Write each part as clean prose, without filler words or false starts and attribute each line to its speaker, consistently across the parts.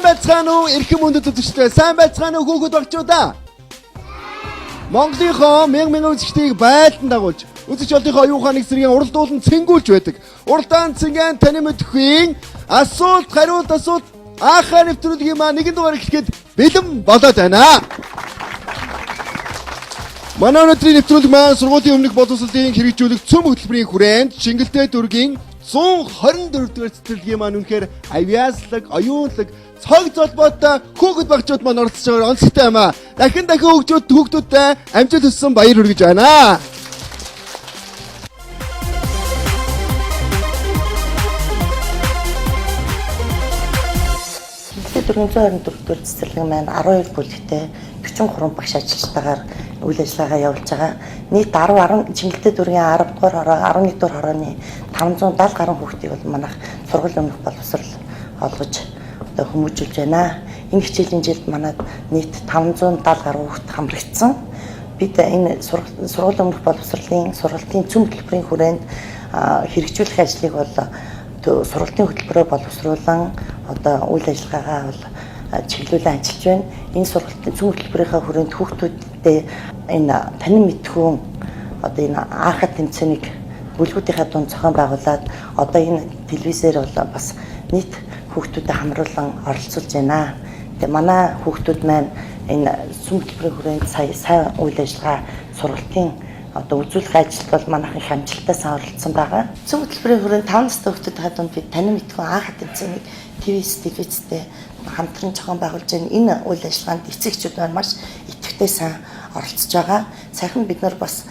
Speaker 1: байцгаана уу? Эрхэм мөндөд үзэгчдээ сайн байцгаана уу хүүхэд багчуудаа? Монголынхоо мянган үзэгчдийг байлдан дагуулж үзэгч олонхоо оюухан нэг зэргийн уралдуулан цэнгүүлж байдаг. Уралдаан цэнгийн таны мэдхийн асуулт хариулт анхаа нэвтрүүлгийн маань нэгэн дугаар эхлэхэд бэлэн болоод байна. Манай өнөөдрийн нэвтрүүлэг маань сургуулийн өмнөх боловсролын хэрэгжүүлэх цөм хөтөлбөрийн хүрээнд Шингэлтэй дүүргийн 124 дугаар цэцэрлэгийн маань үнэхээр авьяаслаг, оюунлаг, цог золбоотой хүүхэд багчууд маань оролцож байгаа онцгой юм аа. Дахин хүүхдүүдтэй амжилт хүссэн баяр хүргэж байна.
Speaker 2: 424 дугаар цэцэрлэг маань 12 бүлэгтэй 43 багш ажилчтайгаар үйл ажиллагаагаа явуулж байгаа. Нийт 10 Чингэлтэй дүүргийн 10 дугаар хороо, 11 дугаар хорооны 570 гаруй хүүхдийг бол манайх сургуулийн өмнөх боловсрол олгож одоо хүмүүжүүлж байна. Энэ хичээлийн жилд манайд нийт 570 гаруй хүүхд хамрагдсан. Бид энэ сургуулийн өмнөх боловсролын сургалтын цөм хөтөлбөрийн хүрээнд хэрэгжүүлэх ажлыг бол сургалтын хөтөлбөрөөр боловсруулан одоо үйл ажиллагаагаа бол чиглүүлэн ажиллаж байна. Энэ сургалтын цөм хөтөлбөрийнхаа хүрээнд хүүхдүүдтэй энэ танин мэдхүүн одоо энэ анхаа тэмцээнийг бүлгүүдийнхаа дунд зохион байгуулад одоо энэ телевизээр бол бас нийт хүүхдүүдэд хамруулан оролцуулж байна. Тэгээ манай хүүхдүүд маань энэ цөм хөтөлбөрийн хүрээнд сайн үйл ажиллагаа сургалтын одоо үзүүлэх ажилд бол манайхан их амжилттай сайн оролцсон байгаа. Цөм хөтөлбөрийн хүрээнд 5 настай хүүхдүүдийн дунд бид танин мэдхүүн анхаа тэмцээнийг телевизтэй хамтран зохион байгуулж байна. Энэ үйл ажиллагаанд эцэгчүүд маань маш идэвхтэй сайн оролцож байгаа. Сайхан бид нар бас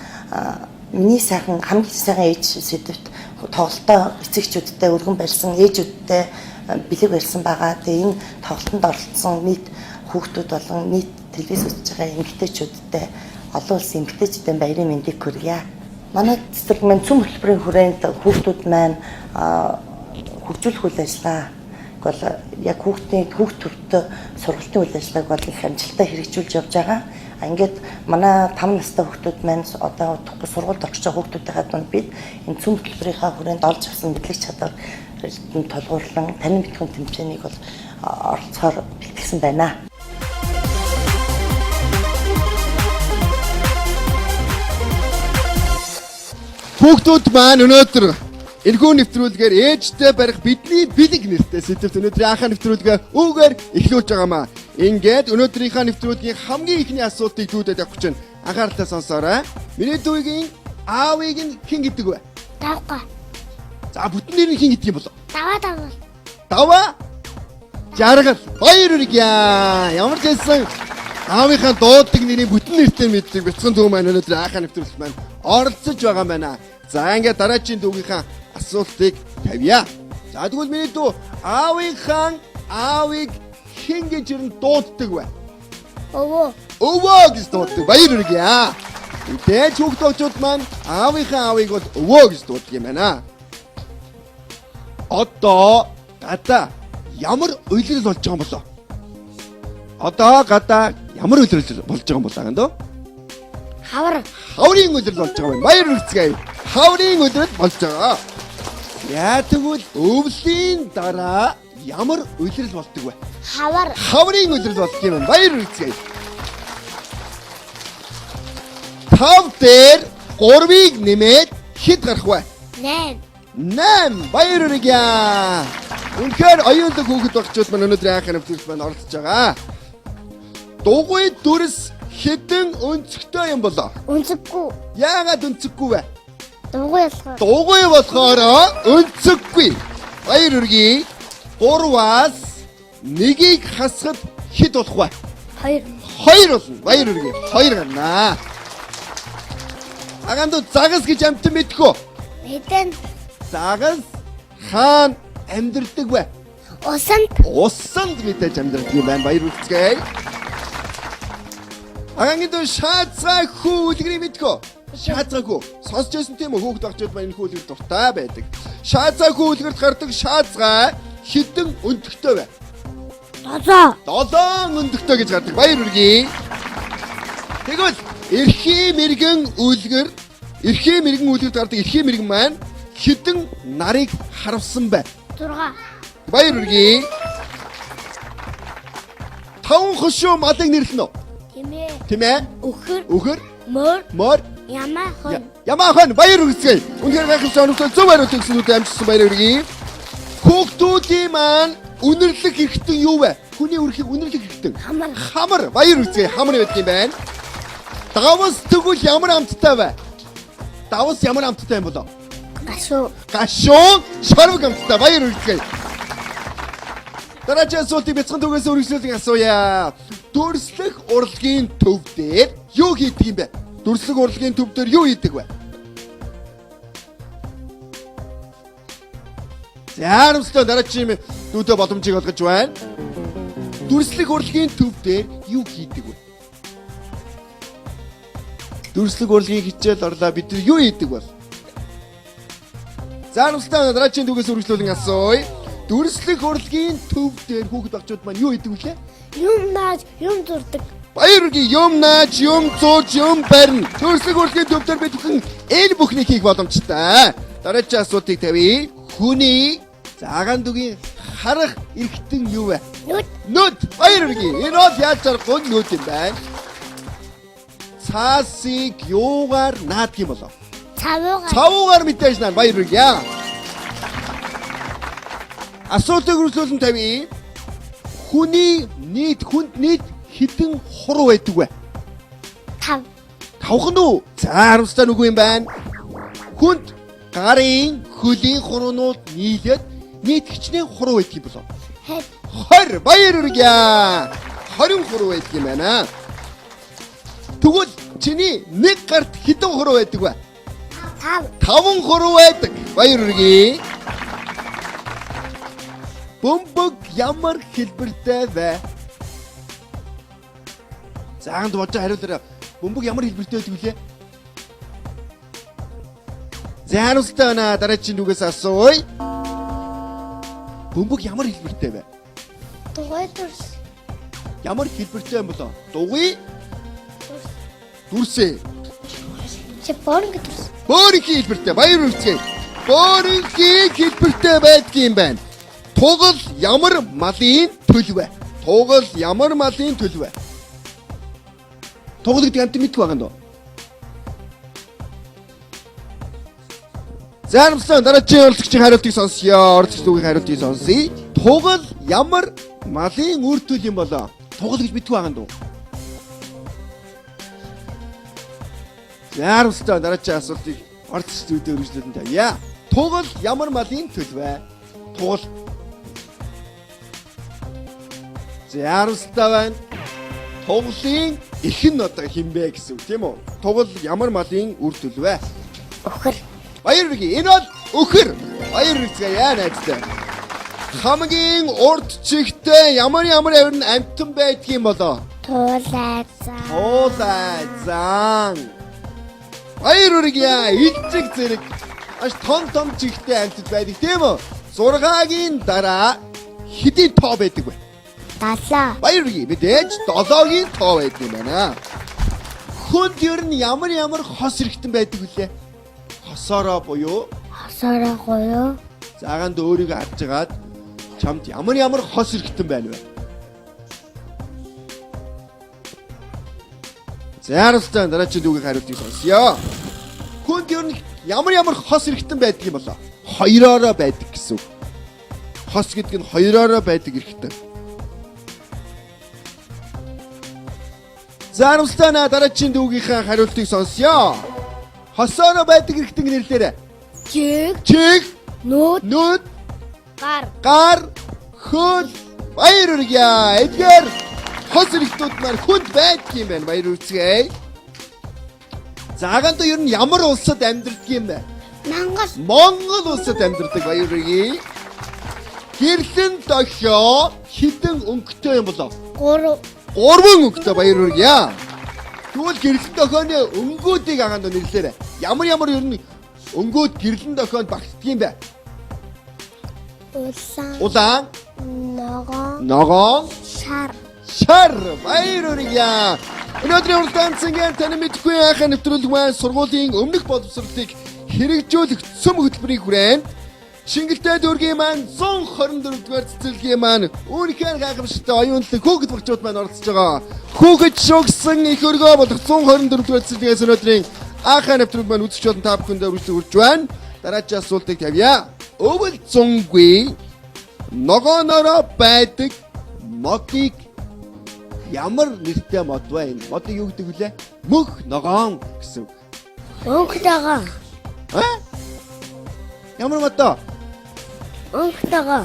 Speaker 2: миний сайхан хамгийн сайхан ээж сэдвт тоглолтоо эцэгчүүдтэй өргөн барьсан ээжүүдтэй бэлэг барьсан байгаа. Тэгээ энэ тоглолтод оролцсон нийт хүүхдүүд болон нийт телевиз үзэж байгаа эмэгтэйчүүдтэй олон улсын эмэгтэйчүүдийн баярын мэндийг хүргье. Манай цэцэрлэг маань цөм хөтөлбөрийн хүрээнд хүүхдүүд маань хөгжүүлэх үйл ажиллагаа бол яг хүүхдийн төвтэй сургалтын үйл ажиллагааг бол их амжилттай хэрэгжүүлж явж байгаа. Ингээд манай 5 настай хүүхдүүд маань одоо удахгүй сургуульд орж байгаа хүүхдүүдийнхээ дунд бид энэ цөм хөтөлбөрийнхаа хүрээнд олж авсан мэдлэг чадвар толгуурлан танин мэдхүүн тэмцээнийг бол оролцохоор бэлтгэсэн байна.
Speaker 1: Хүүхдүүд маань өнөөдөр энэхүү нэвтрүүлгээр ээжтэй барих бидний бэлэг нэртэй сэдвт өнөөдрийн анхаа нэвтрүүлгээ үүгээр эхлүүлж байгаамаа. Ингээд өнөөдрийнхаа нэвтрүүлгийн хамгийн ихний асуултыг дүүдэд явах гэж байна. Анхааралтай сонсоорой. Миний дүүгийн аавыг нь хэн гэдэг вэ?
Speaker 3: Давга.
Speaker 1: За бүтэн нэр нь хэн гэдэг юм бол?
Speaker 3: Даваа.
Speaker 1: Даваа? Жаргал. Баяр хүргье. Ямар ч хэлсэн аавынхаа дуудаг нэрийн бүтэн нэртэй мэддэг бяцхан дүү маань өнөөдөр анхаа нэвтрүүлэлт маань оролцож байгаа юм байна. За ингээд дараагийн дүүгийнхаа асуултыг тавья. За тэгвэл миний дүү аавыг хэн гэж юу дууддаг вэ? Өвөө гэж дууддаг. Баяр хүргье. Тэгээд хүүхдүүд маань аавыг бол өвөө гэж дууддаг юм байна. Одоо гадаа ямар уйлал болж байгаа юм болоо? Одоо гадаа ямар уйлал болж байгаа юм болоо гэнэ? Хаврын уйлал болж байгаа юм. Баяр хүргэцгээе. Хаврын уйлал болж байгаа. Яа тэгвэл өвлийн дараа ямар уйлал болдог вэ? Хаврын уйлал болдог юм. Баяр хүргэцгээе. 5 дээр 3-ыг нэмээд хэд гарах вэ? 8. Баяр хүргье. Үнэхээр оюунлаг хүүхэд багчууд маань өнөөдрийн анхаа нэвтрүүлэгт маань оролцож байгаа. Дугуй дүрс хэдэн өнцгтэй юм болоо?
Speaker 3: Өнцөггүй.
Speaker 1: Яагаад өнцөггүй вэ?
Speaker 3: Дугуй
Speaker 1: болохоор өнцөггүй. Баяр хүргье. 3-аас 1-ийг хасахад хэд болох вэ? 2 болно. Баяр хүргье. 2 гарнаа. Агандуу загас гэж амтан мэдхүү?
Speaker 3: Мэдэн.
Speaker 1: Загас хаана амьдардаг вэ?
Speaker 3: Усанд
Speaker 1: мэдээж амьдардаг юм байна. Баяр хүргэцгээе. Агандуу шаацгай хүү үлгэрийг мэдхүү? Шаацгай хүү. Сонсч байсан тийм үү? Хүүхэд багчууд маань энэ хүү үлгэр дуртай байдаг. Шаацгай хүү үлгэрт гардаг шаацгай хэдэн өндөгтэй вэ? 7 өндөгтэй гэж гардаг. Баяр хүргэе. Тэгвэл эрхий мэргэн үлгэрт гардаг эрхий мэргэн маань хэдэн нарыг харавсан бэ?
Speaker 3: 6.
Speaker 1: Баяр хүргэе. 5 хошуу малыг нэрлэнэ үү?
Speaker 3: Тэмээ.
Speaker 1: Тийм ээ.
Speaker 3: Өхөр.
Speaker 1: Өхөр,
Speaker 3: Мөр.
Speaker 1: мор,
Speaker 3: Ямаа хон.
Speaker 1: ямаахан баяр хүргэе. Үнэхээр гайхалтай оногтой зөв хариулт өгсөн үү амжилтсан баяр хүргэе. Хүүхдүүдийн маань үнэрлэх хэрэгтэн юу вэ? Хүний үрхийг үнэрлэх хэрэгтэн.
Speaker 3: Хамар.
Speaker 1: Хамар баяр хүргэе. Хамар байдаг юм байна. Давас тэгвэл ямар амттай вэ? Давас ямар амттай юм болоо?
Speaker 3: Гашуу.
Speaker 1: Гашуун шарваг амттай баяр хүргэе. Дараагийн асуултыг бяцхан түгээс үргэлжлүүлэн асууя. Дүрслэх урлагийн төв дээр юу хийдэг юм бэ? Дүрслэх урлагийн төв дээр юу хийдэг вэ? За харамсалтай дараагийн дүүдэ боломжийг олгож байна. Дүрслэх урлагийн төв дээр юу хийдэг вэ? Дүрслэх урлагийн хичээл орлоо бид нар юу хийдэг бол? За харамсалтай дараагийн дүүгээс үргэлжлүүлэн асууя. Дүрслэх урлагийн төв дээр хүүхэд багчууд маань юу хийдэг вэ?
Speaker 3: Юм нааж, юм зурдаг.
Speaker 1: Баяр хүргэе. Юм нааж, юм зууж, юм барина. Дүрслэх урлагийн төв дээр бид бүхэн энэ бүхнийг хийх боломжтой. Дараагийн асуултыг тавья. Хүний заагаан дүгийн харах эрхтэн юу вэ?
Speaker 3: Нүд.
Speaker 1: Нүд. Баяр хүргэе. Энэ бол яаж зарахгүй нүд юм байна. Цаасыг юугаар наадаг юм болов?
Speaker 3: Цавуугаар.
Speaker 1: Цавуугаар мэдээж наа. Баяр хүргэе. Асуултыг үргэлжлүүлэн тавья. Хүний хүнд нийт хэдэн хуруу байдаг вэ?
Speaker 3: 5.
Speaker 1: Тавхан уу? За харамстай нүг юм байна. Хүнд гарын хөлийн хуруунууд нийлээд нийт хичнээн хуруу байдаг юм болов? 20. Баяр хүргэе. 20 хуруу байдаг юм байна. Тэгвэл чиний нэг гарт хэдэн хуруу байдаг вэ?
Speaker 3: 5.
Speaker 1: 5 хуруу байдаг. Баяр хүргэе. Бөмбөг ямар хэлбэртэй вэ? Зааганд бодож хариулаарай. Бөмбөг ямар хэлбэртэй байдаг вүлээ? За хариултаа байна. Дараагийн дүгээс асууя. Бөмбөг ямар хэлбэртэй вэ?
Speaker 3: Дугуй дүрс.
Speaker 1: Ямар хэлбэртэй юм болоо? Дугуй? Дүрсээ.
Speaker 3: Чи боринг дүрс.
Speaker 1: Борингийн хэлбэртэй. Баяр хүргэе. Борингийн хэлбэртэй байдгийн байна. Тугал ямар малын төлөв вэ? Тугал ямар малын төлөв вэ? Тугал гэдэг амт мэдгүй байгаа юм доо. За харамсалтай дараагийн оролцогчийн хариултыг сонсъё. Оролцогч дүүгийн хариултыг сонсъё. Тугал ямар малын үр төлөв юм болоо? Тугал гэж мэдгүй байгаа юм доо. За харамсалтай дараагийн асуултыг оролцогч дүүдээ үргэлжлүүлэн тавья. Тугал ямар малын төлөв вэ? Тугал. Харамсалтай байна. Тугалын их нь одоо хинбэ гэсэн үг тийм үү? Тугал ямар малын үр төлөв вэ?
Speaker 3: Өхөр.
Speaker 1: Баяр хүргэе. Энэ бол өхөр. Баяр хүргэе найзтай. Хамгийн урд чигтээ ямар авир амтан байдаг юм болоо?
Speaker 3: Туулайцаа.
Speaker 1: Туулайцаан. Баяр хүргэе. Илжиг зэрэг аж том чигтээ амтд байдаг тийм үү? 6-гийн дараа хэдийн тоо байдаг вэ?
Speaker 3: 7.
Speaker 1: Баяр хүргэе. Мэдээж 7-гийн тоо байдаг юм байна. Хүнд ер нь ямар хос хэрэгтэн байдаг вүлээ? Хосороо буюу
Speaker 3: Хосороо гоёо.
Speaker 1: зааганд өөрийгөө харж агаад чамд ямар хос хэрэгтэн байна вэ? Заарстай дараагийн дүүгийн хариултыг сонсъё. Хүнд ер нь ямар хос хэрэгтэн байдаг юм болоо? Хоёроороо байдаг гэсэн үг. Хос гэдэг нь хоёроороо байдаг хэрэгтэн. Заарстай дараагийн дүүгийнхаа хариултыг сонсъё. Хосоороо байдаг хэрэгтэн нэрлээрэй. Чиг, нүд, гар, хөл. Баяр хүргэе. Эдгээр хос хэрэгтүүд маань хүнд байдаг юм байна. Баяр хүргэе. Зааганд ер нь ямар улсад амьдардаг юм бэ? Монгол улсад амьдардаг. Баяр хүргэе. Гэрлэн дохио хідэн өнгөтэй юм болов?
Speaker 3: 3.
Speaker 1: 3 өнгөтэй. Баяр хүргэе. Тэгвэл гэрлэн дохионы өнгүүдийг агаанд нэрлээрэй. Ямар ер нь өнгөөд гэрлэн дохионд багтдаг юм бэ? Улаан, ногоон, шар. Баяр хүргэе. Өнөөдрийн уралдаан цэнгийн таны мэдгүй яхаа нэвтрүүлэг маань сургуулийн өмнөх боловсролыг хэрэгжүүлэх цөм хөтөлбөрийн хүрээнд Чингэлтэй дүүргийн маань 124 дугаар цэцэрлэгийн маань үнэхээр гайхамшигтай оюунлаг хүүхэд багчууд маань оролцож байгаа. Хүүхэд шогсон их өргөө болох 124 дугаар цэцэрлэгээс өнөөдрийн анхаа навтрууд маань үзэж болон та бүхэндээ хүргэж байна. Дараагийн асуултыг тавья. Өвөл зунгүй ногоонороо байдаг модыг ямар нэртэй мод вэ? Энэ модыг юу гэдэг вүлээ? Мөх ногоон гэсэн.
Speaker 3: Өнгөтэйгөө.
Speaker 1: Ямар мод вэ?
Speaker 3: Өнгөтэйгөө.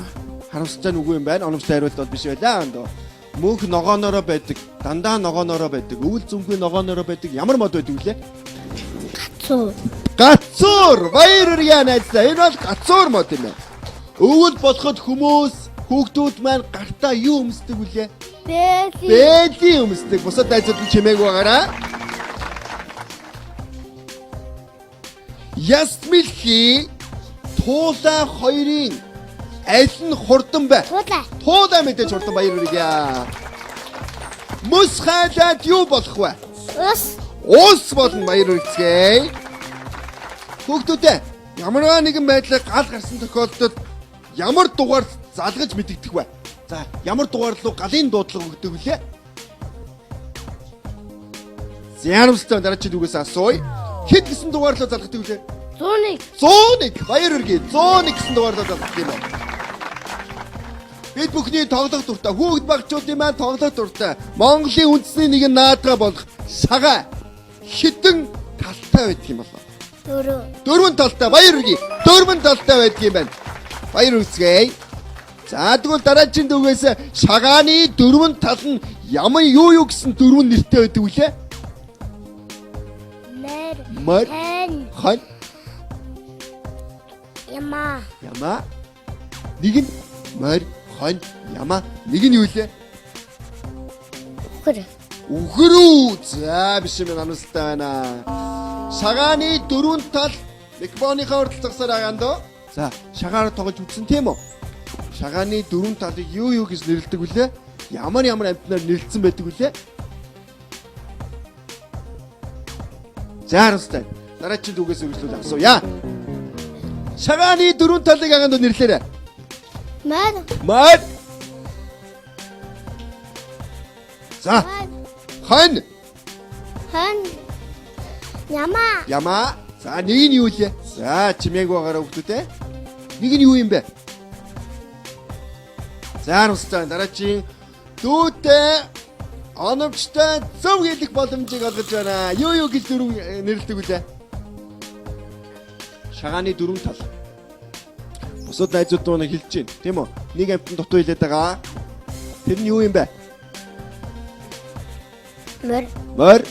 Speaker 1: Харамсалтай нүггүй юм байна. Оновчтой хариулт бол биш байлаа энд. Мөнх ногоонороо байдаг, дандаа ногоонороо байдаг, өвөл зүнхүү ногоонороо байдаг. Ямар мод байдаг вүлээ?
Speaker 3: Гацуу.
Speaker 1: Гацуур! Баяр хүргэе найзлаа. Энэ бол гацуур мод юм байна. Өвөл болоход хүмүүс хүүхдүүд маань гартаа юу өмсдөг вүлээ?
Speaker 3: Бэли.
Speaker 1: Бэли өмсдөг. Бусад найзууд нь чимээгүй байгаараа. Ясмилхи Туулаа хоёрын аль нь хурдан бай?
Speaker 3: Туулаа.
Speaker 1: Туулаа мэдээж хурдан баяр хүргэе. Мус хайлаад юу болох вэ?
Speaker 3: Ус.
Speaker 1: Уус болно баяр хүргэцгээе. Хүүхдүүдээ ямар нэгэн байдлаар гал гарсан тохиолдолд ямар дугаар залгаж мэдэгдэх вэ? За, ямар дугаар руу галын дуудлага өгдөг вүлээ? Зянамстай дараагийн дүгээс асууя. Хэд гэсэн дугаар руу залгадаг вүлээ?
Speaker 3: 101.
Speaker 1: 101 баяр хүргэе. 101 гэсэн дугаар руу залгадаг юм байна. Бид бүхний тоглох дуртай, хүүхэд багчуудын маань тоглох дуртай. Монголын үндэсний нэгэн наадга болох шагаа хитэн талтай байдаг юм болоо.
Speaker 3: 4.
Speaker 1: Дөрвөн талтай баяр хүргэе. Дөрвөн талтай байдаг юм байна. Баяр хүргэцгээе. За тэгвэл дараагийн дүгээс шагааны дөрвөн тал нь ямар юу гэсэн дөрвөн нэртэй байдаг вүлээ? Мар.
Speaker 3: Хэн.
Speaker 1: Хан.
Speaker 3: Яма.
Speaker 1: Яма. Нэг нь мар, хан, яма. Нэг нь юу лээ?
Speaker 3: Үхэр.
Speaker 1: Үхрүү. За биш юм анустай байна. Шагааны дөрвөн тал микрофоныхаа урд цагсаар агаандоо. За шагаар тоглож үзсэн тийм үү? Шагааны дөрвөн талыг юу гэж нэрлэдэг вүлээ? Ямар амьтнаар нэрлэлсэн байдаг вүлээ? За харустай. Дараагийн дүгээс үргэлжлүүл асууя. Шагааны дөрвөн талыг агаанд нэрлээрэй.
Speaker 3: Мар.
Speaker 1: Мар. За. Хан.
Speaker 3: Хэн. Яма.
Speaker 1: Яма. За нэг нь юу лээ? За чимээг байгаараа хүүхдүүдээ. Нэг нь юу юм бэ? За харустай. Дараагийн дүүтэй оновчтой зөв хэлэх боломжийг олгож байна. Юу гэж дөрөв нэрлэдэг үлээ? Шагааны дөрвөн тал. Бусад найзууд дуу хэлж чинь, тийм үү? Нэг амтан дутуу хэлээд байгаа. Тэр нь юу юм бэ?
Speaker 3: Мөр.
Speaker 1: Мор.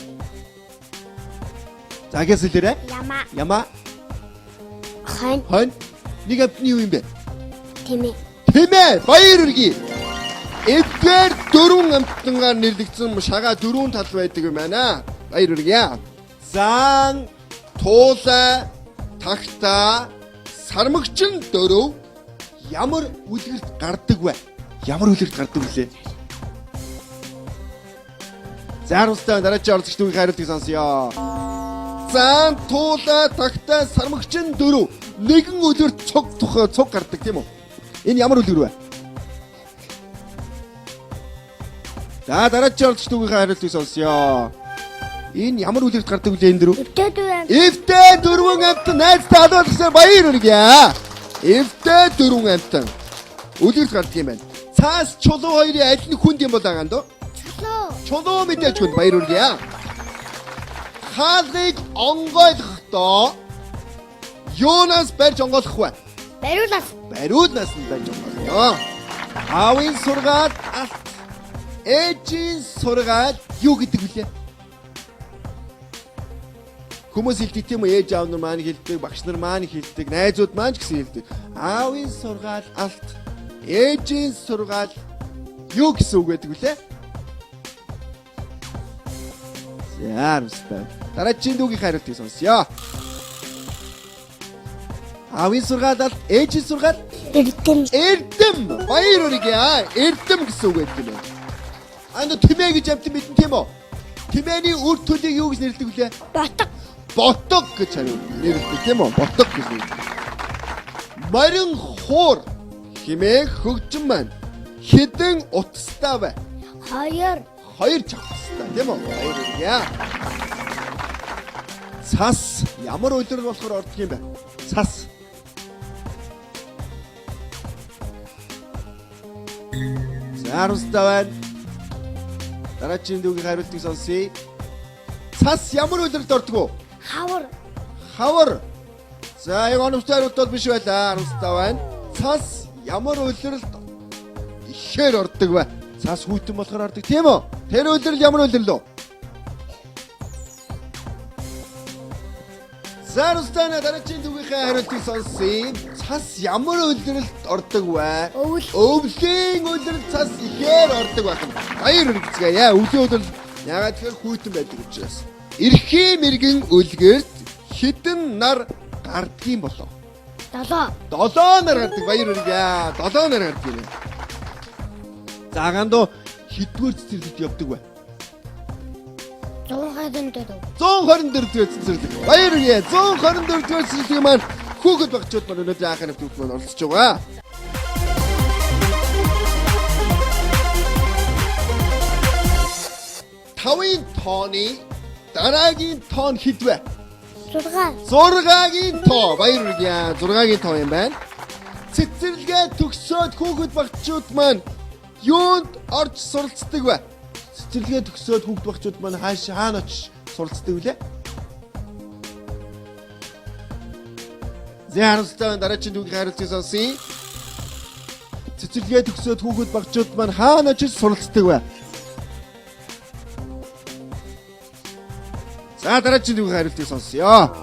Speaker 1: За гэс хэлээрэй.
Speaker 3: Яма.
Speaker 1: Яма.
Speaker 3: Хэн.
Speaker 1: Хон. Нэг амтны юу юм бэ?
Speaker 3: Тэмээ.
Speaker 1: Тэмээ. Баяр хүргэе. Эдгээр дөрвөн амтангаар нэрлэгдсэн шагаа дөрвөн тал байдаг юм байна. Баяр хүргэе. Зан, туулаа, тагтаа, сармагчин дөрөв ямар үлгэрт гардаг вэ? Ямар үлгэрт гардаг вүлээ? Зарустаа дараагийн орцогч түүхийг хариултыг сонсъё. Зан, туулаа, тагтаа, сармагчин дөрөв нэгэн үлгэрт цуг гардаг тийм үү? Энэ ямар үлгэр вэ? За дараагийн орцогч түүхийг хариултыг сонсъё. Энэ ямар үлгэрт гардаг вүлээ энэ дөрөв? Эвтэй дөрвөн амтан найзтай алуулсан баяр хүргэе. Эвтэй дөрвөн амтан үлгэрт гардаг юм байна. Цаас чулуу хоёрын аль нь хүнд юм бол агаан дөө? Чулуу мэдээж хүнд баяр хүргэе. Хаалгыг онгойлохдоо юунаас барьж онгойлох вэ?
Speaker 3: Бариулаас.
Speaker 1: Бариулнаас нь барьж онгойлно. Аавын сургаал алт. Ээжийн сургаал юу гэдэг вүлээ? Хүмүүс хэлдэг тийм үү? Ээж аав нар маань хэлдэг, багш нар маань хэлдэг, найзууд маань ч гэсэн хэлдэг. Аавын сургаал алт. Ээжийн сургаал юу гэсэн үг байдаг вүлээ? Яарстай. Дараагийн дүгийн хариултыг сонсъё. Аавын сургаал алт, ээжийн сургаал
Speaker 3: Эрдэм.
Speaker 1: эрдэм. Баяр хүргэе. Эрдэм гэсэн үг байдаг юм байна. Анд тэмээ гэж амт мэдэн тийм үү? Тэмээний үр төлөгийг юу гэж нэрлэдэг вүлээ?
Speaker 3: Ботог.
Speaker 1: Ботог гэж хариулт нэрлэдэг тийм үү? Ботог гэж. Морин хуур хэмээх хөгжим маань хэдэн утастай вэ?
Speaker 3: 2.
Speaker 1: 2 чавцтай тийм үү? 2 яа. Цас ямар үйлрэл болохоор ордог юм бэ? Цас. За 10 байна. Дараагийн дүүгийн хариултыг сонсъё. Цас ямар үйлрэлд ордог вэ?
Speaker 3: Хавар.
Speaker 1: Хавар. За яг оновчтой хариулт бол биш байлаа. 10 байна. Цас ямар үйлрэлд ихээр ордог вэ? Цас хүйтэн болохоор ордог тийм үү? Тэр үйлрэл ямар үйлрэл вэ? За Рустана дараагийн дүүгийн хариултыг сонсъё. Цас ямар үйлрэлд ордог вэ? Өвлийн үйлрэлд цас ихээр ордог байх юм. Баяр үргэлцгээе. Яа өвлийн үйлрэл ягаад тэгэхээр хүйтэн байдаг учраас. Эрхийн мэргэн үлгэрт хитэн нар гардгийн болов.
Speaker 3: 7.
Speaker 1: 7 нар гардаг баяр үргэлээ. 7 нар гардаг юм. За гандуу хитгүүр цэцэрлэгт явдаг бай. 124 дугаар цэцэрлэг. Баяр үргэлээ. 124 дугаар цэцэрлэг маань хүүхэд багчууд маань өнөөдөр анхны нэвтрүүлэгт маань оролцож байгаа. Тавын тооны дараагийн тоон хідвэ?
Speaker 3: 6.
Speaker 1: 6-гийн тоо. Баяр үргэлээ. 6-гийн тоо юм байна. Цэцэрлэгээ төгсөөд хүүхэд багчууд маань юунд орж суралцдаг вэ? Цэцэрлэгээ төгсөөд хүүхэд багчууд маань хаана очиж суралцдаг вүлээ? Зэарстай дараагийн дүүгийн хариултыг сонсъё. Цэцэрлэгээ төгсөөд хүүхэд багчууд маань хаана очиж суралцдаг вэ? За дараагийн дүүгийн хариултыг сонсъё.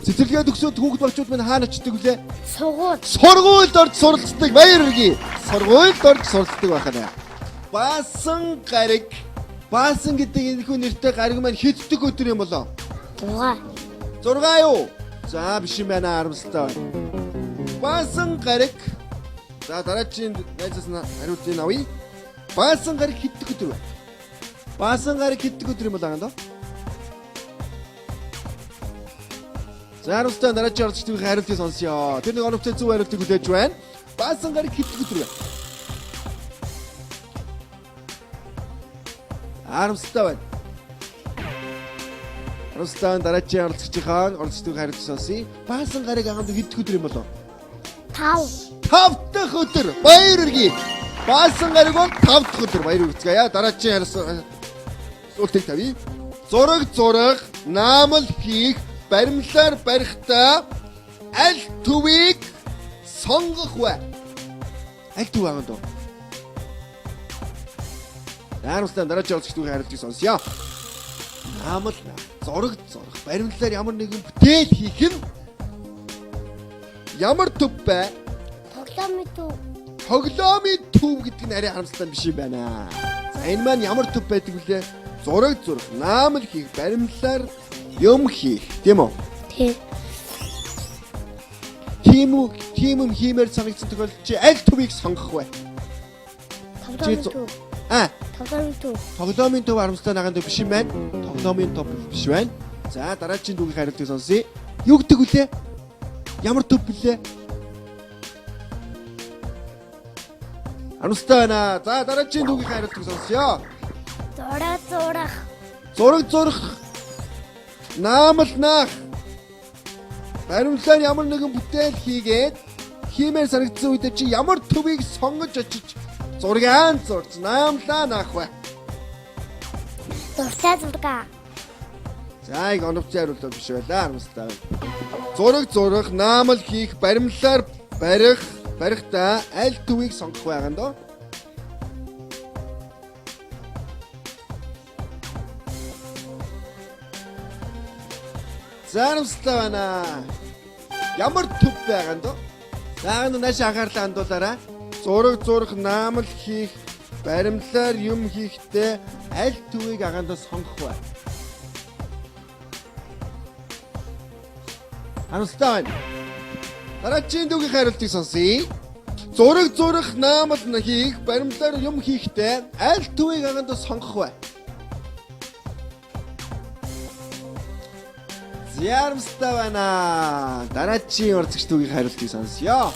Speaker 1: Цэцэрлэгээ төгсөөд хүүхэд багчууд маань хаана очдог вүлээ?
Speaker 3: Сургууль.
Speaker 1: Сургуульд орж суралцдаг. Баяр үргэлээ. Сургуульд орж суралцдаг байхаа. Баасан гариг. Баасан гэдэг энэхүү нэртэй гариг маань хэддэг өдөр юм болоо?
Speaker 3: 6.
Speaker 1: 6 юу? За биш юм байна харамсалтай байна. Баасан гариг. За дараагийн найзаас нь хариултыг авъя. Баасан гариг хэддэг өдөр вэ? Баасан гариг хэддэг өдөр юм бол аа. За харамсалтай дараагийн орчдгийн хариултыг сонсъё. Тэр нэг оновчтой зөв хариултыг хүлээж байна. Баасан гариг хэддэг өдөр вэ? Харамсалтай байна. Рустан дараагийн оролцогчдын хариулт сонсъё. Баасан гариг агамд хэддэг өдөр юм болов?
Speaker 3: 5.
Speaker 1: 5 дахь өдөр. Баяр үргэлээ. Баасан гариг бол 5 дахь өдөр. Баяр үргэлцгээе. Дараагийн хариултыг тавья. Зураг, наамал хийх, баримлаар барихтаа аль төвийг сонгох вэ? Аль төв агамд? Рустан дараагийн оролцогчдын хариултыг сонсъё. Наамал зураг, баримлаар ямар нэгэн бүтээл хийх нь ямар төв бэ? Тоглоомын төв гэдэг нь арай харамсалтай биш юм байна. За энэ маань ямар төв байдаг вүлээ? Зураг, наамал хийх, баримлаар юм хийх, тийм үү? Тийм юм хиймээр санагдсан тохиолдолд чи аль төвийг сонгох вэ? Тоглоомын төв харамсалтай наганд биш юм байна. Тоглоомын төв биш байна. За дараагийн дүүгийн хариултыг сонсъё. Юу гэдэг вүлээ? Ямар төв вүлээ? Харамсалтай байна. За дараагийн дүүгийн хариултыг сонсъё. Зураг, наамал наах. Баримлаар ямар нэгэн бүтээл хийгээд хиймээр санагдсан үед чи ямар төвийг сонгож очиж зургаан зурц наамлаа наах вэ?
Speaker 3: Зураг.
Speaker 1: За яг оновчтой хариулт биш байлаа харамсалтай. Зураг, наамал хийх, баримлаар барихтаа аль төвийг сонгох байгаа нь доо? За харамсалтай байна. Ямар төв байгаа нь доо? Заагаад нааш анхаарлаа хандуулаарай. Зураг, наамал хийх, баримлаар юм хийхдээ аль төвийг агандаа сонгох вэ? Харамсалтай байна. Дараагийн дүүгийн хариултыг сонсъё. Зураг, наамал хийх, баримлаар юм хийхдээ аль төвийг агандаа сонгох вэ? Ярамстай байна. Дараагийн урлагч түүгийн хариултыг сонсъё.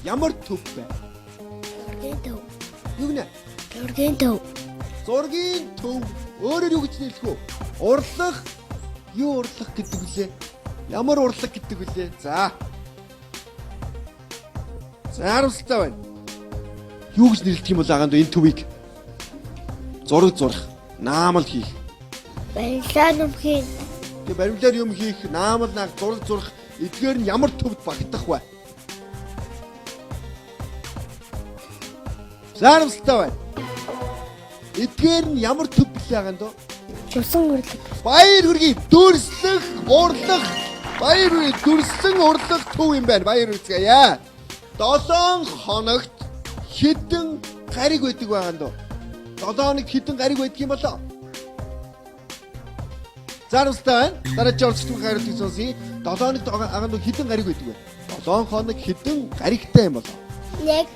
Speaker 1: Ямар төв бэ?
Speaker 3: Зургийн төв.
Speaker 1: Юу гэнэ?
Speaker 3: Зургийн төв.
Speaker 1: Зургийн төв. Өөрөөр юу гэж нэрлэх вэ? Урлах. Юу урлах гэдэг вүлээ? Ямар урлаг гэдэг вүлээ? За. Ярамстай байна. Юу гэж нэрлэх юм бол агаанд энэ төвийг? Зураг зурах, наамал хийх.
Speaker 3: Барилаа нөмхийн.
Speaker 1: Тэгээ баримлаар юм хийх, наамал нааг зураг зурах эдгээр нь ямар төвд багтах вэ? Зарамстай байна. Эдгээр нь ямар төв билээ агаанд?
Speaker 3: Чусан урлаг.
Speaker 1: Баяр хүргэе. Дүрслэх, урлах. Баяр хүргэе. Дүрслэн урлах төв юм байна. Баяр хүргэе. 7 хоногт хэдэн гариг байдаг агаанд? 7 хоногт хэдэн гариг байдаг юм болоо? Зарамстай байна. Дараагийн урлагч түүхийн хариултыг сонсъё. 7 хоногт агаанд хэдэн гариг байдаг вэ? 7 хоног хэдэн гаригтай юм болоо?
Speaker 3: 1.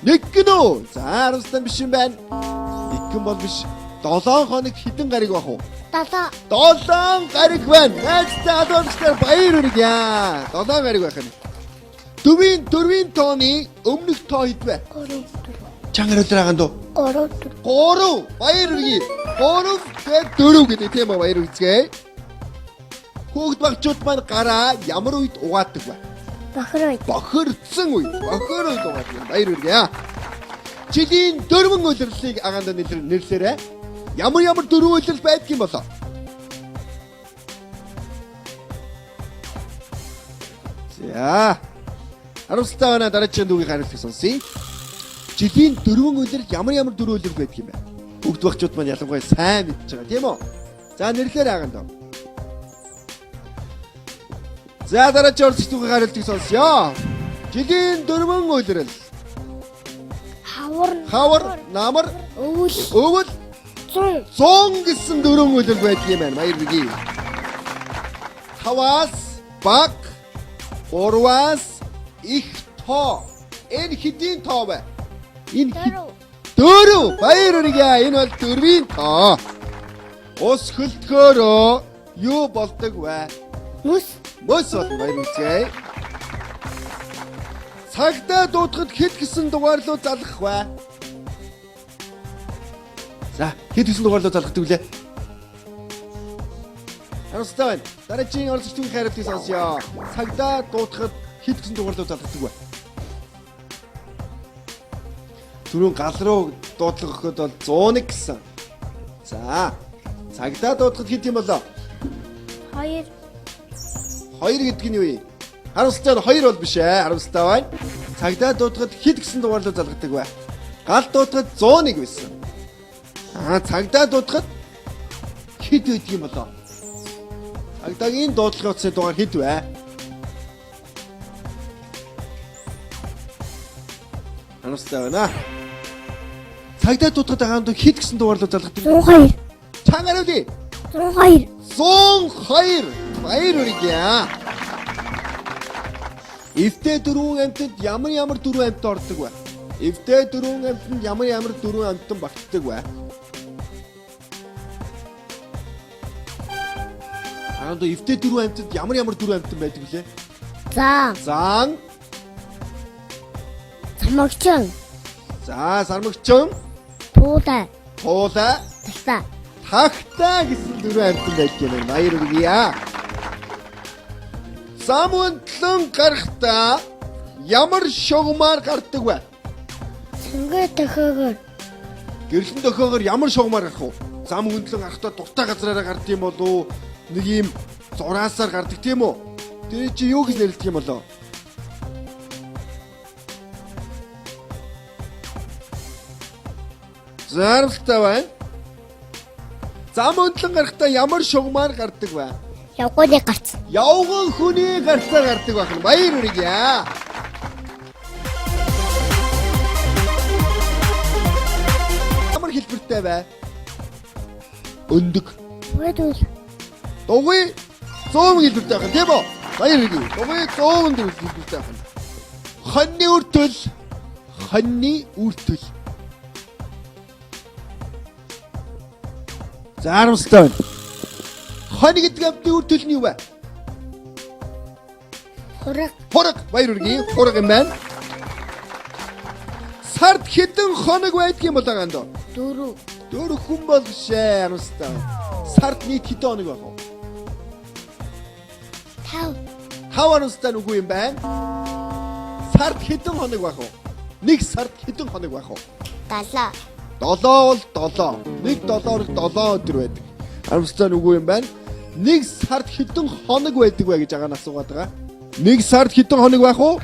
Speaker 1: Нэг гинөө. Зарамстай биш юм байна. Нэг гин бол биш. 7 хоног хэдэн гариг байх уу?
Speaker 3: 7.
Speaker 1: 7 гариг байна. Найзтай адуулагчдаар баяр хүргье. 7 гариг байх юм. Дөрвийн тооны өмнөх тоо хэд вэ?
Speaker 3: 3.
Speaker 1: Чангаар өдөр агаанд уу?
Speaker 3: 3.
Speaker 1: 3 баяр хүргье. 3 гээд 4 гэдэг тийм ба баяр хүргэе. Хүүхд багчууд маань гараа ямар үед угаадаг вэ?
Speaker 3: Бохор үед.
Speaker 1: Бохирдсан үед. Бохор үед угаадаг. Баяр хүргье. Жилийн дөрвөн улирлыг агаанд нэрлээрэй. Ямар дөрвөн улирал байдаг юм болоо? За. Харамсалтай байна. Дараагийн дүүгийн хариултыг сонсъё. Жилийн дөрвөн улирал ямар дөрвөн улирал байдаг юм бэ? Хүүхд багчууд маань ялангуяа сайн мэдж байгаа тийм үү? За нэрлээрэй агаанд. За дараагийн урлагч түүхийн хариултыг сонсъё. Жилийн дөрвөн улирал. Хавар, намар, өвөл, 100 гэсэн дөрвөн улирал байдаг юм байна. Баяр хүргэе. 5-аас баг, 3-аас их тоо. Энэ хэдийн тоо вэ? Энэ 4. Баяр хүргэе. Энэ бол 4-ийн тоо. Ус хөлтгөөрөө юу болдог вэ?
Speaker 3: Мөс.
Speaker 1: Мөс бол баяр хүргэе. Цагтаа дуутахад хэд гэсэн дугаарлуу залгах вэ? За, хэд гэсэн дугаарлуу залгадаг вүлээ? Харамсалтай байна. Дараагийн урлагч түүхийн хариултыг сонсъё. Цагтаа дуутахад хэд гэсэн дугаарлуу залгадаг вэ? Түрүүн гал руу дуудлага өгөхөд бол 101 гэсэн. За, цагтаа дуутахад хэд юм болоо?
Speaker 3: 2.
Speaker 1: 2 гэдэг нь юу вэ? Харамсалтай нь 2 бол биш ээ. Харамсалтай байна. Цагдаа дуутахад хэд гэсэн дугаарлуу залгадаг вэ? Гал дуутахад 101 байсан. Цагдаа дуутахад хэд байдаг юм болоо? Цагдаагийн дуудлагын утасны дугаар хэд вэ? Харамсалтай байна. Цагдаа дуутахад агаанд хэд гэсэн дугаарлуу залгадаг?
Speaker 3: 102.
Speaker 1: Чангаар үгүй.
Speaker 3: 102.
Speaker 1: 102. Баяр хүргэе. Эвтэй дөрвөн амьтад ямар дөрвөн амьтад ордог вэ? Эвтэй дөрвөн амьтад ямар дөрвөн амьтад багтдаг вэ? Аанд эвтэй дөрвөн амьтад ямар дөрвөн амьтад байдаг вүлээ? Заан.
Speaker 3: Самогчин.
Speaker 1: За, сармагчин.
Speaker 3: Пуудай.
Speaker 1: Тагтаа. Тагтаа гэсэн дөрвөн амьтад байдаг юм. Баяр хүргэе. Самунтлан гарахтаа ямар шугамар гардаг вэ?
Speaker 3: Сэнгэ төхөөгөр.
Speaker 1: Гэрлэн төхөөгөр ямар шугамар гарах вэ? Зам хөндлөн гарахтаа дуртай газраараа гардаг юм болов уу? Нэг юм зураасаар гардаг тийм үү? Тэр чи юу гэж нэрлэдэг юм болоо? Зарамстай байна. Зам хөндлөн гарахтаа ямар шугамар гардаг вэ?
Speaker 3: Явганы гарц.
Speaker 1: Явган хүний гарцаар гардаг байх нь баяр хүргэе. Ямар хэлбэртэй вэ? Өндөг. Дугуй 100 хэлбэртэй байх нь тийм үү? Баяр хүргэе. Дугуй 100 хэлбэртэй байх нь. Хоньны үртэл. За харамсалтай байна. Хони гэдэг амтны үр төлөв нь юу вэ?
Speaker 3: Хураг.
Speaker 1: Хураг. Баяр үргээ. Хураг юм байна. Сард хэдэн хоног байдгийн бол байгаа доо?
Speaker 3: 4.
Speaker 1: 4 хүн бол бишээ харамстай. Сард нийт хэдэн хоног байх вэ?
Speaker 3: 5.
Speaker 1: 5 харамстай үгүй юм байна. Сард хэдэн хоног байх вэ? Нэг сард хэдэн хоног байх вэ?
Speaker 3: 7.
Speaker 1: 7 бол 7. Нэг 7-оор 7 өдөр байдаг. Харамстай үгүй юм байна. Нэг сард хэдэн хоног байдаг вэ гэж агаан асуугаад байгаа. Нэг сард хэдэн хоног байх вэ?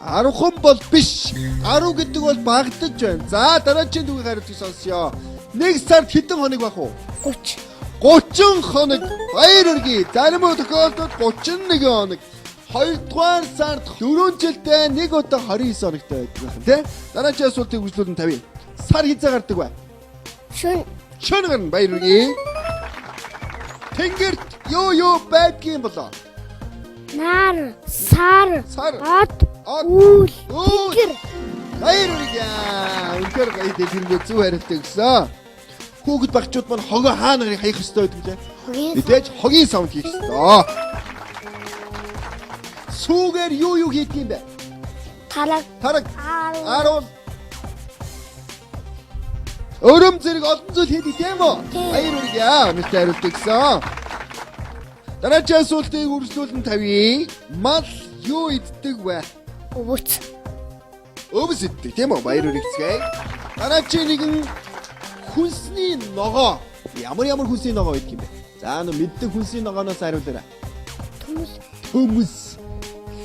Speaker 3: 10.
Speaker 1: 10 бол биш. 10 гэдэг бол багтаж байна. За дараагийн дүүгээ хариултыг сонсъё. Нэг сард хэдэн хоног байх вэ?
Speaker 3: 30.
Speaker 1: 30 хоног. Баяр үргээ. Зарим тохиолдолд 31 хоног. Хоёрдугаар сард 4 жилдээ нэг удаа 29 хоногтой байдаг байна тий. Дараагийн асуултыг үргэлжлүүлэн тавья. Сар хизээ гардаг вэ?
Speaker 3: Шүн.
Speaker 1: Шөнө гарна. Баяр үргээ. Тэнгэрт юу байдгийн болоо?
Speaker 3: Нар. Сар.
Speaker 1: Сар.
Speaker 3: Од.
Speaker 1: Од.
Speaker 3: Үл.
Speaker 1: Үл.
Speaker 3: Тэнгэр.
Speaker 1: Баяр үргээ. Үнээр гоё дэлгэрэнгүй зөв хариултаа өгсөн. Хүүхэд багчууд маань хогоо хаана гарыг хаях ёстой байдаг лээ.
Speaker 3: Хогийн.
Speaker 1: Мэдээж хогийн савнд хийх ёстой. Сүүгээр юу хийх юм бэ?
Speaker 3: Тараг.
Speaker 1: Тараг.
Speaker 3: Аруу.
Speaker 1: Аруу. Өрөм зэрэг олон зүйл хийдэг тийм үү?
Speaker 3: Тийм.
Speaker 1: Баяр үргээ. Өнөөдөр хариултаа өгсөн. Дараагийн асуултыг үргэлжлүүлэн тавья. Мал юу иддэг вэ?
Speaker 3: Өвөц.
Speaker 1: Өвс иддэг тийм үү? Баяр үргэцгээе. Дараагийн нэгэн хүнсний ногоо. Ямар хүнсний ногоо идэх юм бэ? За нөө мэддэг хүнсний ногооноос хариулаарай.
Speaker 3: Төмөс.
Speaker 1: Төмөс.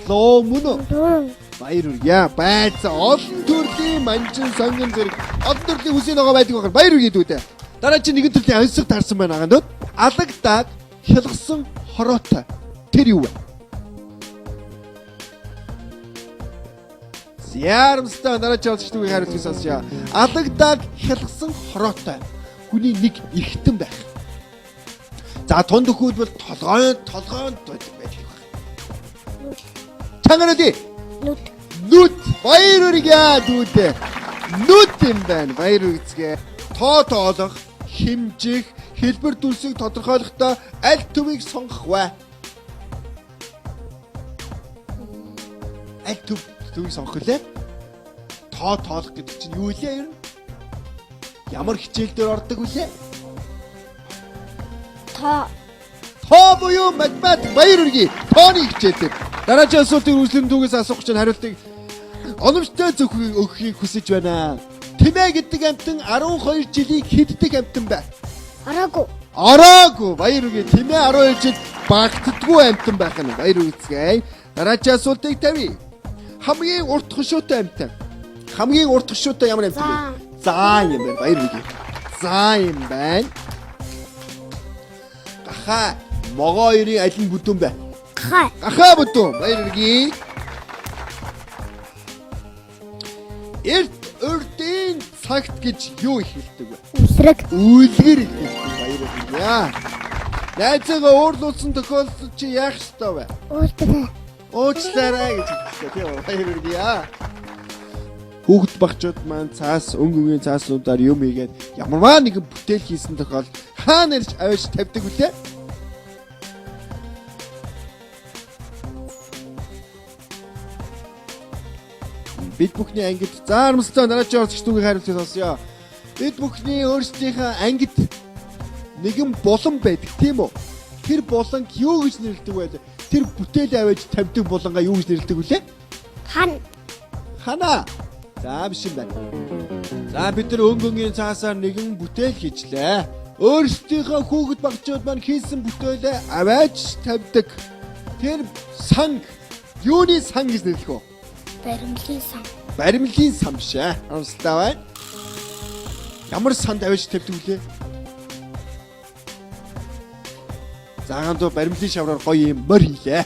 Speaker 1: Ломоно.
Speaker 3: Дөрөв.
Speaker 1: Баяр үргээ. Байц олон төрлийн манжин сонгон зэрэг олон төрлийн хүнсний ногоо байдаг байна. Баяр үргээ дүүдээ. Дараагийн нэгэн төрлийн ансаг таарсан байна агаанууд. Алагдаг хялгсан хороотой. Тэр юу вэ? Ярамстай дараагийн асуултыг хариултыг сонсъё. Алагдаг хялгсан хороотой. Хүний нэг ихтэн байх. За тунд өхүүд бол толгойн байдаг байдаг. Чангаради.
Speaker 3: Нүд.
Speaker 1: Нүд. Баяр үргээ дүүдээ. Нүд юм байна. Баяр үргэцгээ. Тоолох, хэмжих, хэлбэр дүрсийг тодорхойлохдоо аль төвийг сонгох вэ? Аль төвийг сонгох лээ? Тоолох гэдэг чинь юу лээ ер нь? Ямар хичээл дээр ордог вүлээ? Тоо буюу математик. Баяр үргээ. Тооны хичээлээр. Дараагийн асуултыг үргэлжлэн түүгээс асуух чинь хариултыг оновчтой өгөхийг хүсэж байна. Тэмээ гэдэг амтан 12 жилийг хэддэг амтан бай?
Speaker 3: Араагүй.
Speaker 1: Араагүй. Баяр үргээ. Тэмээ 12 жил багтдаггүй амтан байх нь. Баяр үргэцгээе. Дараагийн асуултыг тавья. Хамгийн урт хөшөөтэй амтан. Хамгийн урт хөшөөтэй ямар амтан бэ? Заа юм байна. Баяр үргээ. Заа юм байна. Гахаа. Могоо хоёрын аль нь бүдүүн бэ? Гахаа бүдүүн. Баяр үргээ. Эрт урдын цагт гэж юу ихэлдэг вэ?
Speaker 3: Үлрэг.
Speaker 1: Үлгэр ихэлдэг. Баяр үргээ. Найзаагаа уурлуулсан тохиолдолд чи яах ёстой вэ?
Speaker 3: Уучлаарай.
Speaker 1: Уучлаарай гэж хэлдэг тийм үү? Баяр үргээ. Хүүхэд багчууд маань цаас өнгөгийн цааснуудаар юм ийгээд ямарваа нэгэн бүтээл хийсэн тохиолдолд хаана ирж аваач тавьдаг вүлээ? Бид бүхний ангид заармстай дараагийн орчигч түүхийг хариулж сонсъё. Бид бүхний өөрсдийнхээ ангид нэгэн булан байдаг тийм үү? Тэр буланг юу гэж нэрлэдэг вэ? Тэр бүтээл аваач тавьдаг булангаа юу гэж нэрлэдэг вүлээ? Хана. За биш юм байна. За бид нар өнгөнгийн цаасаар нэгэн бүтээл хийчлээ. Өөрсдийнхөө хүүхэд багчууд маань хийсэн бүтээлээ аваач тавьдаг. Тэр санг юуны сан гэж нэрлэх вэ?
Speaker 3: Баримлын сан.
Speaker 1: Баримлын сан биш ээ. Амстай байна. Ямар санд аваач тавьдаг вүлээ? Заагаандуу баримлын шавраар гоё юм мөр хийлээ.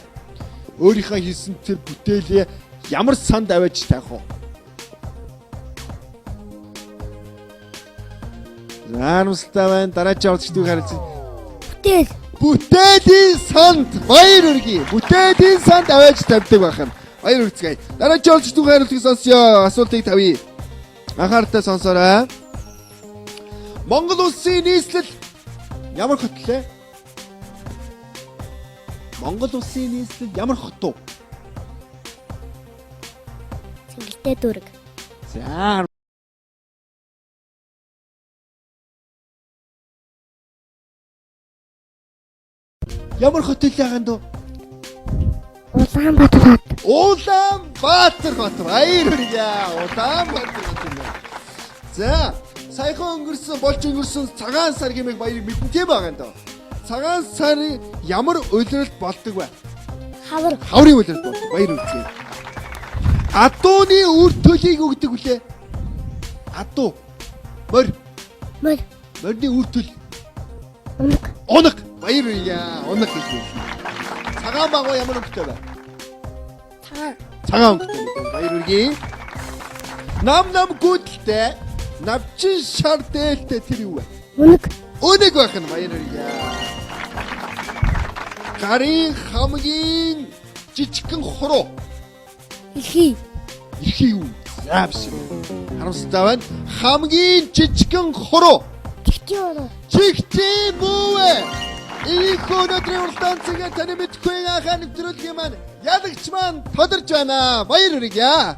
Speaker 1: Өөрийнхөө хийсэн тэр бүтээлээ ямар санд аваач тавих вэ? Заамстай байна. Дараагийн орчтыг харилцаа.
Speaker 3: Бүтээл.
Speaker 1: Бүтээлийн санд баяр үргээ. Бүтээлийн санд аваач тавьдаг байна. Баяр үргэцгээе. Дараагийн орчтыг харилцааг сонсъё. Асуултыг тавья. Анхааралтай сонсоорой. Монгол улсын нийслэл ямар хот лээ? Монгол улсын нийслэл ямар хот вэ?
Speaker 3: Цэнгэлтэй дүүрэг.
Speaker 1: За. Ямар хот вэ ханд вэ?
Speaker 3: Улаанбаатар хот.
Speaker 1: Улаанбаатар хот. Баяр хүргье. Улаанбаатар хот юм. За, саяхан болж өнгөрсөн цагаан сар гэмээр баярыг мэднэ байгаа юм даа. Цагаан сарын ямар улиралд болдог вэ?
Speaker 3: Хавар.
Speaker 1: Хаврын улиралд болдог. Баяр үргэлээ. Адууны үр төлийг өгдөг үлээ. Адуу. Морины үр төл. Унаг. Баяр үргэлээ. Унаг гэж байна. Цагаан багуу ямар өнгөтэй вэ? Цагаан өнгөтэй. Баяр үргэлээ. Нам гүдэлтэй. Навчин шар дээлтэй тэр юу вэ? Өнөг байх нь баяр үргэлээ. Гарын хамгийн жижигхэн хуруу. Ирхий юу? Заавш. Харамсалтай байна. Хамгийн жижигхэн хуруу. Чигтээ бүүвэ. Их өнөөдрийн уралдаан цагаар таны мэдхгүй ахаа нэвтрүүлгийн маань ялагч маань тодорч байна. Баяр хүргье.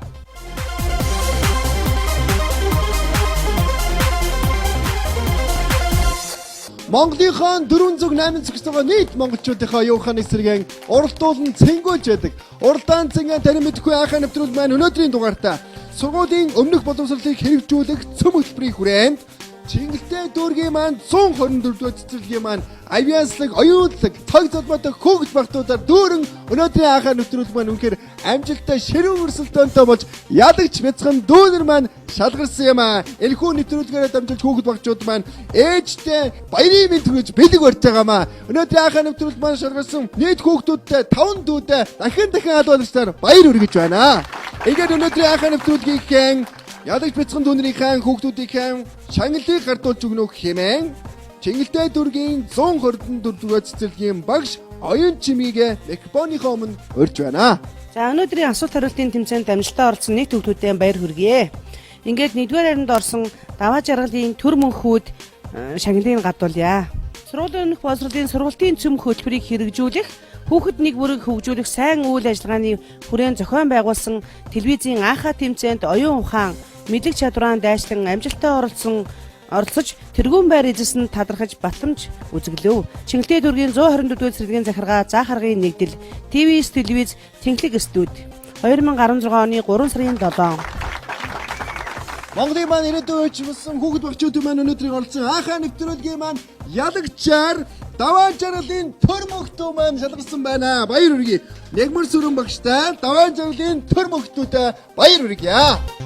Speaker 1: Монголынхон 408 нийт монголчуудынхаа оюухан эсрэгийн уралдуулан цэнгүүлж байдаг. Уралдаан цэнгийн таны мэдхгүй ахаа нэвтрүүл маань өнөөдрийн дугаартаа сургуулийн өмнөх боловсролыг хэрэгжүүлэх цөм хөтөлбөрийн хүрээнд Чингэлтэй дүүргийн маань 124-р цэцэрлэгийн маань авиаслаг, оюунлаг, цаг залбаатай хөөгд багтуудаар дүүрэн өнөөдрийн анхаа нэвтрүүлэг маань үнэхээр амжилттай ширүүн өрсөлдөөнтэй болж ялагч бяцхан дүүнер маань шалгарсан юм аа. Энэхүү нэвтрүүлгээрээ дамжуулж хөөгд багчууд маань ээжтэй баярын мэнд хүргэж бэлэг барьж байгаамаа. Өнөөдрийн анхаа нэвтрүүлэг маань шалгарсан нийт хөөгдүүдтэй 5 дүүдээ дахин албалагчдаар баяр хүргэж байна. Ингээд өнөөдрийн анхаа нэвтрүүлгийн ялагч бяцхан дүүнерийнхээ хөөгдүүдийн шагналыг гардуулж өгнөх хэмээн Чингэлтэй дүүргийн 124-р цэцэрлэгийн багш оюун чимийг микрофоныхоо өмнө урьж байна.
Speaker 4: За өнөөдрийн асуулт хариултын тэмцээнд амжилтаа орсон нийт хүүхдүүдэд баяр хүргэе. Ингээд 1-р харинд орсон даваа жаргалын төр мөнхүүд шагналыг гадуулъя. Сургуулийн өмнөх боловсролын сургалтын цөм хөтөлбөрийг хэрэгжүүлэх, хүүхэд нэг бүрэг хөгжүүлэх сайн үйл ажиллагааны хүрээнд зохион байгуулсан телевизийн анхаа тэмцээнд оюун ухаан, мэдлэг чадвараа дайшлан амжилтаа оролцож тэргүүн байр эзэсэнд талархаж батламж үзэглэв. Чингэлтэй дүүргийн 124-р цэцэрлэгийн захиргаа Заах аргын нэгдэл ТВ-с телевиз Тэнхлэг студ 2016 оны 3 сарын 7.
Speaker 1: Монголын маань ирээдүйн үеийнсэн хүүхэд багчуудын маань өнөөдрийн оролцсон анхаа нэвтрүүлгийн маань ялагчаар даваа жаргалын төр мөхтөө маань шалгарсан байна. Баяр хүргэе. Нэгмэр сүрэн багштай даваа жаргалын төр мөхтөөтэй баяр хүргэе.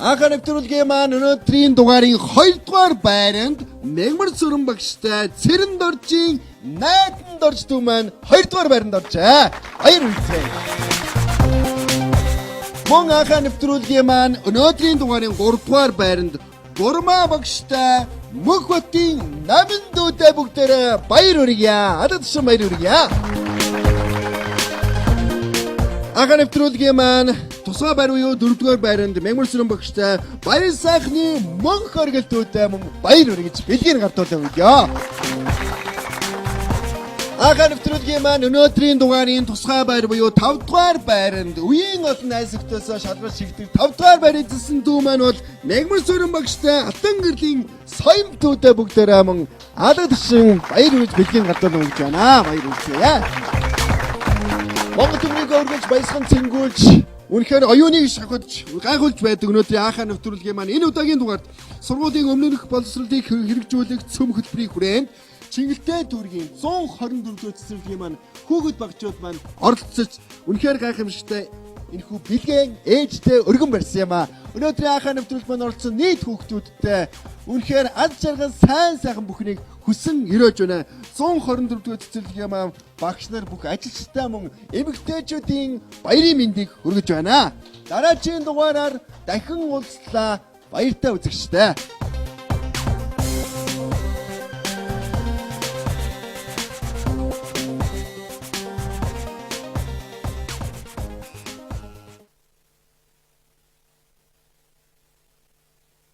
Speaker 1: Анхаа нэвтрүүлгийн маань өнөөдрийн дугаарын 2 дугаар байранд Нэгмэр сүрэн багштай Цэрэн доржийн найдан дорж дүү маань 2 дугаар байранд оржээ. Баяр хүргэе. Мөн анхаа нэвтрүүлгийн маань өнөөдрийн дугаарын 3 дугаар байранд Гурмаа багштай Мөх хотын намын дүүтэй бүгдээрээ баяр хүргэе. Ададсан баяр хүргэе. Анхаа нэвтрүүлгийн маань тусгай байр буюу 4 дугаар байранд Мягмар сүрэн багштай баяр сайхны мөн хоригдтуудтай мөн баяр хүргэж бэлгийг гартуулсан өгье. Анхаа нэвтрүүлгийн маань өнөөдрийн дугаарын тусгай байр буюу 5 дугаар байранд үеийн олон найзагтаас шалгаж шигдэг 5 дугаар байр эзэлсэн дүү маань бол Мягмар сүрэн багштай Алтан гэрлийн соём дүүтэй бүгдээрээ мөн алга тушин баяр хүргэж бэлгийн гартуулсан өгч байна. Баяр хүргэе. Монгол төмнийг өргөж баясган цэнгүүлж үнэхээр оюуныг шахаж гайхуулж байдаг өнөөдрийн анхаа нэвтрүүлгийн маань энэ удаагийн дугаард сургуулийн өмнөх боловсролыг хэрэгжүүлэх цөм хөтөлбөрийн хүрээнд Чингэлтэй дүүргийн 124-р цэцэрлэгийн маань хүүхэд багчууд маань оролцож үнэхээр гайхамшигтай энэхүү бэлгэн ээжтэй өргөн барьсан юм аа. Өнөөдрийн анхаа нэвтрүүлэг маань оролцсон нийт хүүхдүүдтэй үнэхээр аз жаргал сайхан бүхнийг хүсэн өрөөж байна. 124-р цэцэрлэгийн маань багш нар бүх ажилчтай мөн эмэгтэйчүүдийн баярын мэндийг хүргэж байна. Дараагийн дугаараар дахин уулзлаа. Баяртай үзэгчтэй.